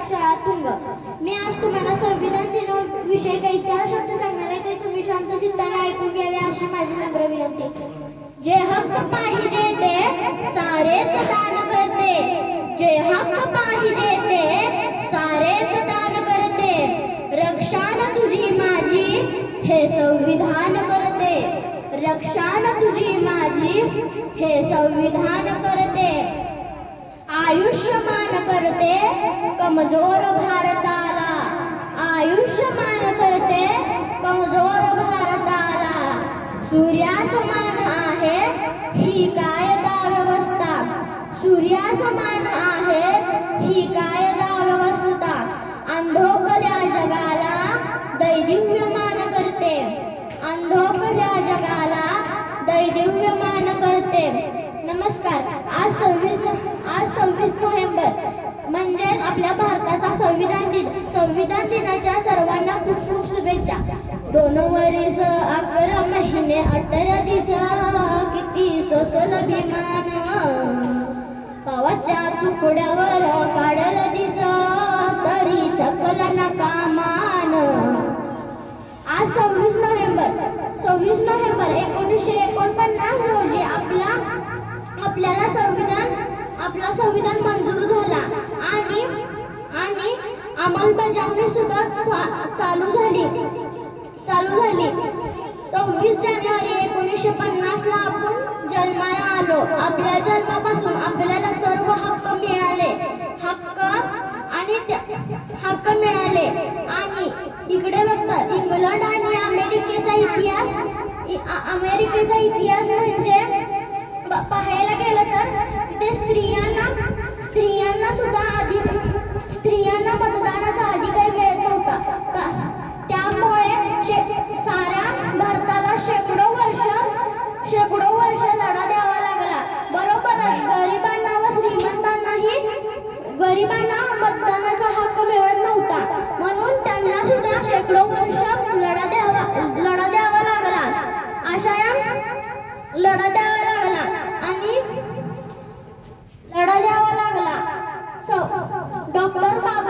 प्राथमिक शाळा तुंग. मी आज तुम्हाला संविधान दिनाविषयी काही 4 शब्द सांगणार आहे. ते तुम्ही शांत चित्ताने ऐकून घ्यावे अशी माझी नम्र विनंती. जे हक्क पाहिजे ते सारेच दान करते. जे हक्क पाहिजे ते सारेच दान करते. रक्षान तुझी माझी हे संविधान करते. रक्षान तुझी माझी हे संविधान करते. आयुष्यमान करते कमजोर भारताला. आयुष्यमान करते कमजोर भारताला. सूर्यासमान आहे ही कायदा व्यवस्था. सूर्यासमान आहे ही कायदा व्यवस्था. अंधोकल्या जगाला दैदिव्यमान करते. अंधोकल्या जगाला दैदिव्यमान करते. नमस्कार. आज 26 नोव्हेंबर म्हणजे आपल्या भारताचा संविधान दिन. संविधान दिनाच्या सर्वांना खूप खूप शुभेच्छा. 2 वर्ष 11 महिने 18 दिवस किती सोसल अभिमान. पावाच्या तुकड्यावर काढल दिस तरी थकला ना कामान. आज 26 नोव्हेंबर 1949 रोजी आपला संविधान मंजूर झाला आणि अंमलबजावणी सुद्धा चालू झाली. 26 जानेवारी 1950 ला आपण जन्माला आलो. आपल्या जन्मापासून आपल्याला सर्व हक्क मिळाले. आणि इकडे बघता इंग्लंड आणि अमेरिकेचा इतिहास म्हणजे पाहायला गेलं तर तिथे स्त्रियांना मतदानाचा अधिकार मिळत नव्हता. त्यामुळे साऱ्या भारताला शेकडो वर्ष लढा द्यावा लागला. बरोबरच गरिबांना मतदानाचा हक्क मिळत नव्हता. म्हणून त्यांना सुद्धा शेकडो वर्ष लढा द्यावा लागला. अशा लढा द्यावा लागला. डॉक्टर बाबासाहेब